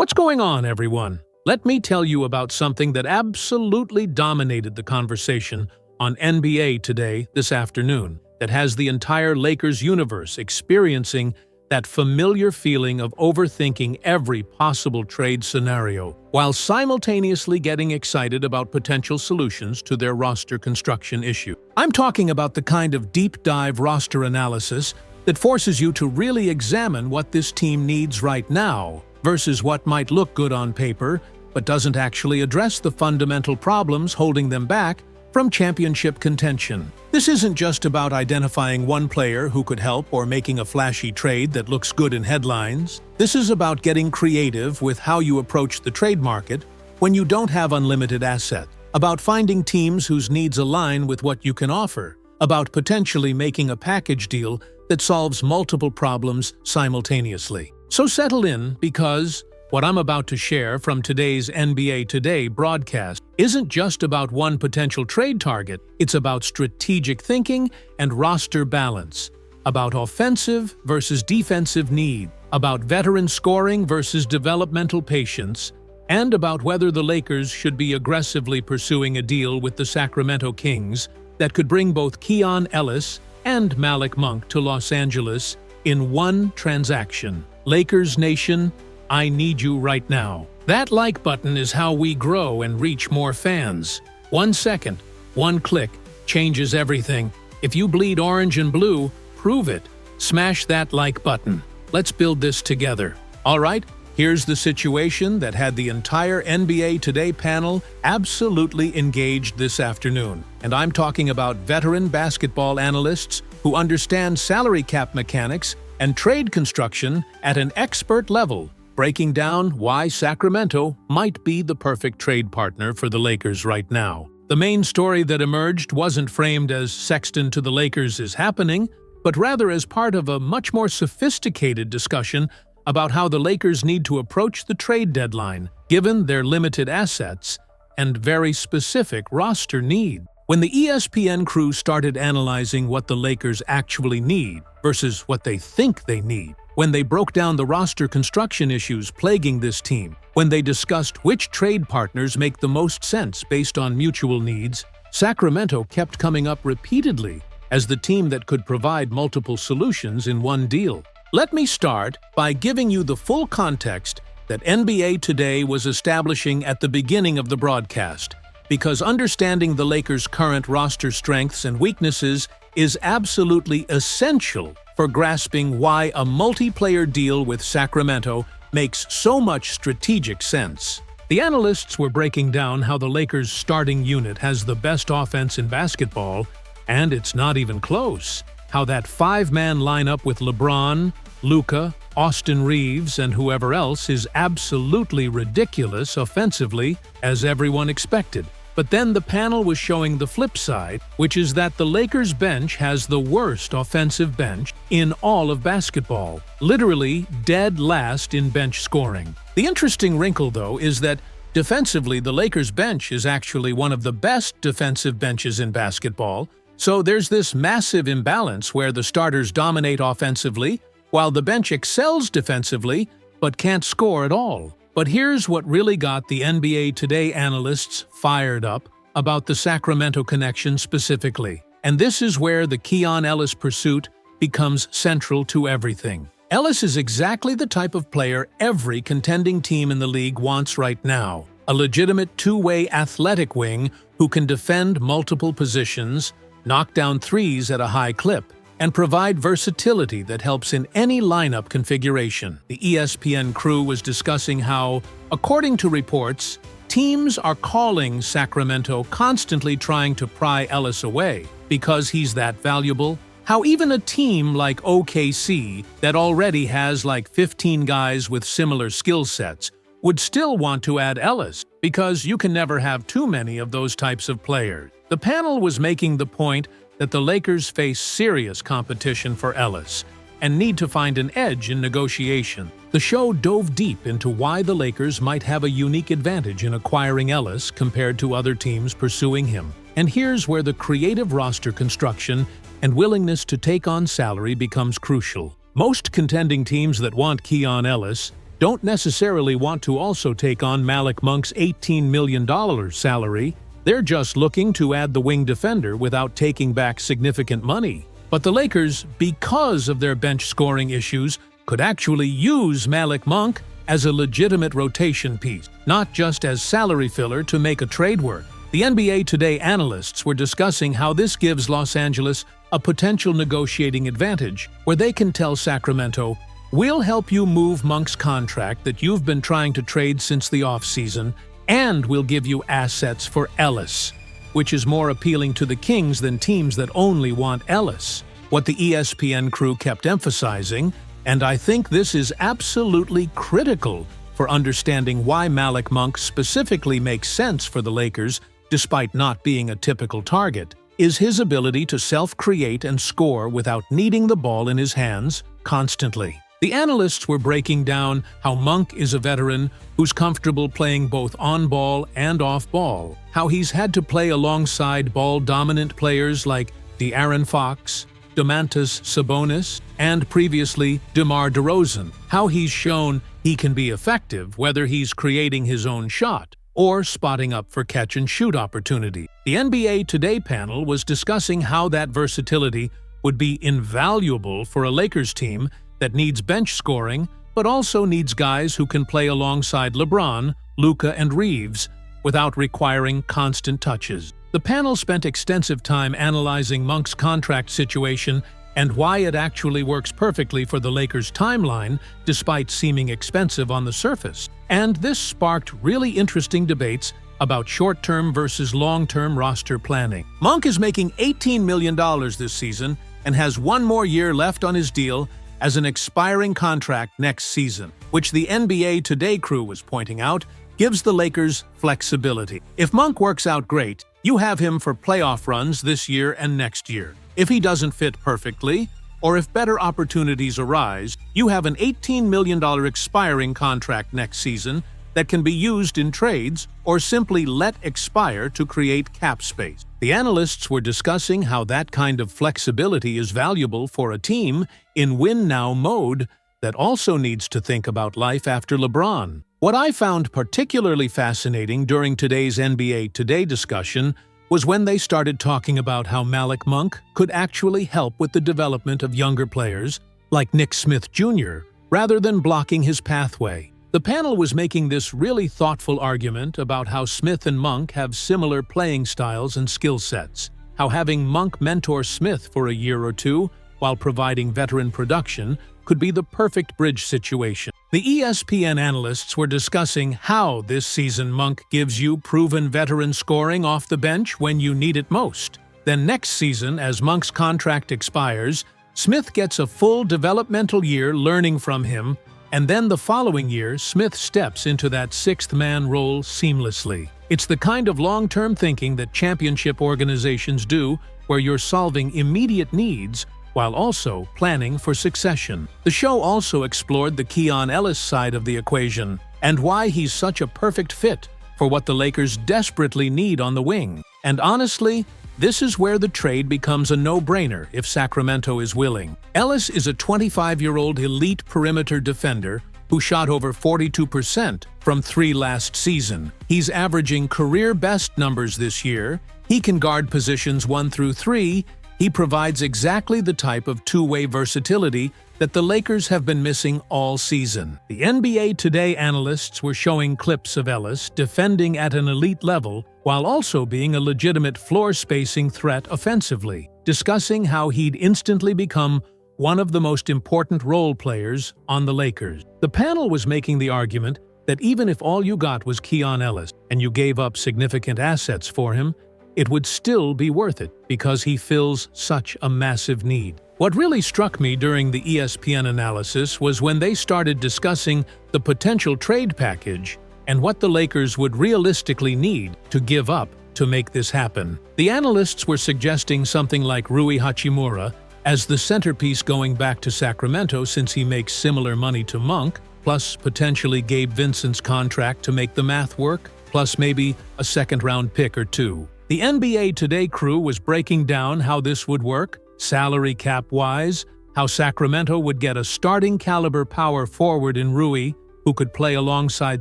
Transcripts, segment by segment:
What's going on, everyone? Let me tell you about something that absolutely dominated the conversation on NBA Today this afternoon, that has the entire Lakers universe experiencing that familiar feeling of overthinking every possible trade scenario, while simultaneously getting excited about potential solutions to their roster construction issue. I'm talking about the kind of deep-dive roster analysis that forces you to really examine what this team needs right now versus what might look good on paper but doesn't actually address the fundamental problems holding them back from championship contention. This isn't just about identifying one player who could help or making a flashy trade that looks good in headlines. This is about getting creative with how you approach the trade market when you don't have unlimited assets, about finding teams whose needs align with what you can offer, about potentially making a package deal that solves multiple problems simultaneously. So settle in, because what I'm about to share from today's NBA Today broadcast isn't just about one potential trade target. It's about strategic thinking and roster balance, about offensive versus defensive need, about veteran scoring versus developmental patience, and about whether the Lakers should be aggressively pursuing a deal with the Sacramento Kings that could bring both Keon, Ellis, and Malik Monk to Los Angeles in one transaction. Lakers Nation, I need you right now. That like button is how we grow and reach more fans. 1 second, one click, changes everything. If you bleed orange and blue, prove it. Smash that like button. Let's build this together. All right, here's the situation that had the entire NBA Today panel absolutely engaged this afternoon. And I'm talking about veteran basketball analysts who understand salary cap mechanics and trade construction at an expert level, breaking down why Sacramento might be the perfect trade partner for the Lakers right now. The main story that emerged wasn't framed as Sexton to the Lakers is happening, but rather as part of a much more sophisticated discussion about how the Lakers need to approach the trade deadline, given their limited assets and very specific roster need. When the ESPN crew started analyzing what the Lakers actually need versus what they think they need, when they broke down the roster construction issues plaguing this team, when they discussed which trade partners make the most sense based on mutual needs, Sacramento kept coming up repeatedly as the team that could provide multiple solutions in one deal. Let me start by giving you the full context that NBA Today was establishing at the beginning of the broadcast, because understanding the Lakers' current roster strengths and weaknesses is absolutely essential for grasping why a multiplayer deal with Sacramento makes so much strategic sense. The analysts were breaking down how the Lakers' starting unit has the best offense in basketball, and it's not even close. How that five-man lineup with LeBron, Luka, Austin Reeves, and whoever else is absolutely ridiculous offensively, as everyone expected. But then the panel was showing the flip side, which is that the Lakers bench has the worst offensive bench in all of basketball, literally dead last in bench scoring. The interesting wrinkle, though, is that defensively the Lakers bench is actually one of the best defensive benches in basketball, so there's this massive imbalance where the starters dominate offensively, while the bench excels defensively but can't score at all. But here's what really got the NBA Today analysts fired up about the Sacramento connection specifically. And this is where the Keon Ellis pursuit becomes central to everything. Ellis is exactly the type of player every contending team in the league wants right now. A legitimate two-way athletic wing who can defend multiple positions, knock down threes at a high clip, and provide versatility that helps in any lineup configuration. The ESPN crew was discussing how, according to reports, teams are calling Sacramento constantly trying to pry Ellis away because he's that valuable. How even a team like OKC that already has like 15 guys with similar skill sets would still want to add Ellis because you can never have too many of those types of players. The panel was making the point that the Lakers face serious competition for Ellis and need to find an edge in negotiation. The show dove deep into why the Lakers might have a unique advantage in acquiring Ellis compared to other teams pursuing him. And here's where the creative roster construction and willingness to take on salary becomes crucial. Most contending teams that want Keon Ellis don't necessarily want to also take on Malik Monk's $18 million salary. They're just looking to add the wing defender without taking back significant money. But the Lakers, because of their bench scoring issues, could actually use Malik Monk as a legitimate rotation piece, not just as salary filler to make a trade work. The NBA Today analysts were discussing how this gives Los Angeles a potential negotiating advantage, where they can tell Sacramento, "We'll help you move Monk's contract that you've been trying to trade since the offseason, and we'll give you assets for Ellis," which is more appealing to the Kings than teams that only want Ellis. What the ESPN crew kept emphasizing, and I think this is absolutely critical for understanding why Malik Monk specifically makes sense for the Lakers despite not being a typical target, is his ability to self-create and score without needing the ball in his hands constantly. The analysts were breaking down how Monk is a veteran who's comfortable playing both on-ball and off-ball, how he's had to play alongside ball-dominant players like De'Aaron Fox, Domantas Sabonis, and previously DeMar DeRozan, how he's shown he can be effective whether he's creating his own shot or spotting up for catch-and-shoot opportunity. The NBA Today panel was discussing how that versatility would be invaluable for a Lakers team that needs bench scoring but also needs guys who can play alongside LeBron, Luka, and Reeves without requiring constant touches. The panel spent extensive time analyzing Monk's contract situation and why it actually works perfectly for the Lakers' timeline despite seeming expensive on the surface. And this sparked really interesting debates about short-term versus long-term roster planning. Monk is making $18 million this season and has one more year left on his deal as an expiring contract next season, which the NBA Today crew was pointing out gives the Lakers flexibility. If Monk works out great, you have him for playoff runs this year and next year. If he doesn't fit perfectly, or if better opportunities arise, you have an $18 million expiring contract next season that can be used in trades or simply let expire to create cap space. The analysts were discussing how that kind of flexibility is valuable for a team in win-now mode that also needs to think about life after LeBron. What I found particularly fascinating during today's NBA Today discussion was when they started talking about how Malik Monk could actually help with the development of younger players, like Nick Smith Jr., rather than blocking his pathway. The panel was making this really thoughtful argument about how Smith and Monk have similar playing styles and skill sets, how having Monk mentor Smith for a year or two while providing veteran production could be the perfect bridge situation. The ESPN analysts were discussing how this season Monk gives you proven veteran scoring off the bench when you need it most. Then next season, as Monk's contract expires, Smith gets a full developmental year learning from him, and then the following year, Smith steps into that sixth-man role seamlessly. It's the kind of long-term thinking that championship organizations do, where you're solving immediate needs while also planning for succession. The show also explored the Keon Ellis side of the equation and why he's such a perfect fit for what the Lakers desperately need on the wing. And honestly, this is where the trade becomes a no-brainer if Sacramento is willing. Ellis is a 25-year-old elite perimeter defender who shot over 42% from three last season. He's averaging career-best numbers this year. He can guard positions 1 through 3. He provides exactly the type of two-way versatility that the Lakers have been missing all season. The NBA Today analysts were showing clips of Ellis defending at an elite level while also being a legitimate floor-spacing threat offensively, discussing how he'd instantly become one of the most important role players on the Lakers. The panel was making the argument that even if all you got was Keon Ellis and you gave up significant assets for him, it would still be worth it because he fills such a massive need. What really struck me during the ESPN analysis was when they started discussing the potential trade package and what the Lakers would realistically need to give up to make this happen. The analysts were suggesting something like Rui Hachimura as the centerpiece going back to Sacramento since he makes similar money to Monk, plus potentially Gabe Vincent's contract to make the math work, plus maybe a second-round pick or two. The NBA Today crew was breaking down how this would work, salary cap-wise, how Sacramento would get a starting-caliber power forward in Rui, who could play alongside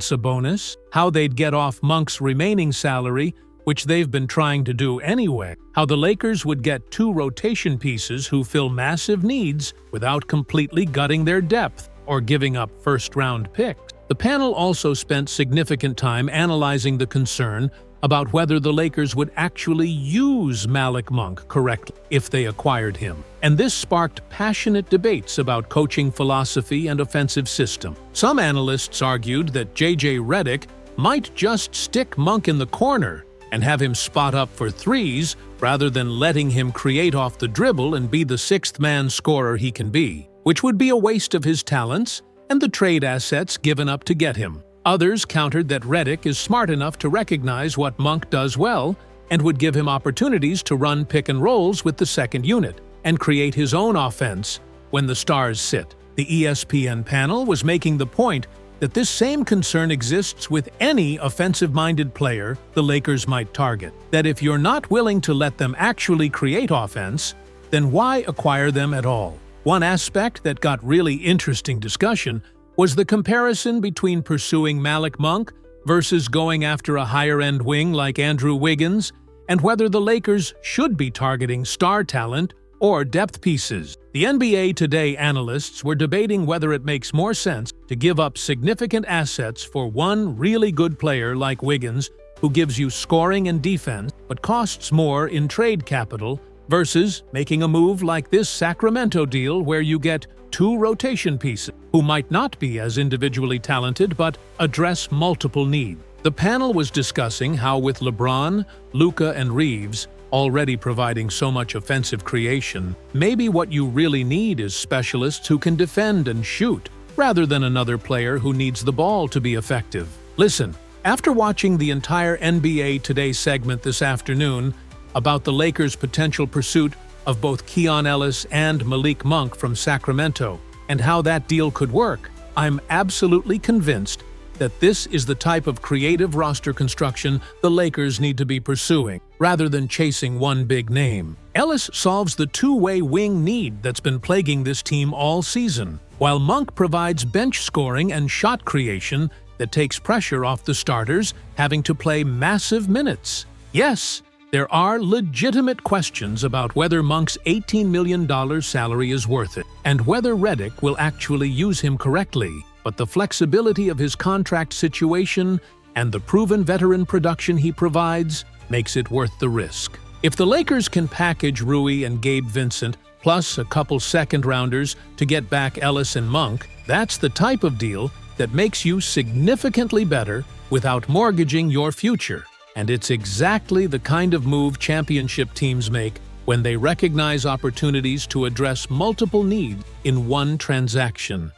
Sabonis, how they'd get off Monk's remaining salary, which they've been trying to do anyway, how the Lakers would get 2 rotation pieces who fill massive needs without completely gutting their depth or giving up first-round picks. The panel also spent significant time analyzing the concern about whether the Lakers would actually use Malik Monk correctly if they acquired him. And this sparked passionate debates about coaching philosophy and offensive system. Some analysts argued that J.J. Redick might just stick Monk in the corner and have him spot up for threes rather than letting him create off the dribble and be the sixth-man scorer he can be, which would be a waste of his talents and the trade assets given up to get him. Others countered that Redick is smart enough to recognize what Monk does well and would give him opportunities to run pick-and-rolls with the second unit and create his own offense when the stars sit. The ESPN panel was making the point that this same concern exists with any offensive-minded player the Lakers might target. That if you're not willing to let them actually create offense, then why acquire them at all? One aspect that got really interesting discussion was the comparison between pursuing Malik Monk versus going after a higher-end wing like Andrew Wiggins, and whether the Lakers should be targeting star talent or depth pieces. The NBA Today analysts were debating whether it makes more sense to give up significant assets for one really good player like Wiggins, who gives you scoring and defense but costs more in trade capital, versus making a move like this Sacramento deal where you get 2 rotation pieces who might not be as individually talented but address multiple needs. The panel was discussing how with LeBron, Luka, and Reeves already providing so much offensive creation, maybe what you really need is specialists who can defend and shoot, rather than another player who needs the ball to be effective. Listen, after watching the entire NBA Today segment this afternoon about the Lakers' potential pursuit of both Keon Ellis and Malik Monk from Sacramento, and how that deal could work, I'm absolutely convinced that this is the type of creative roster construction the Lakers need to be pursuing, rather than chasing one big name. Ellis solves the two-way wing need that's been plaguing this team all season, while Monk provides bench scoring and shot creation that takes pressure off the starters having to play massive minutes. Yes, there are legitimate questions about whether Monk's $18 million salary is worth it, and whether Redick will actually use him correctly, but the flexibility of his contract situation and the proven veteran production he provides makes it worth the risk. If the Lakers can package Rui and Gabe Vincent, plus a couple second-rounders to get back Ellis and Monk, that's the type of deal that makes you significantly better without mortgaging your future. And it's exactly the kind of move championship teams make when they recognize opportunities to address multiple needs in one transaction.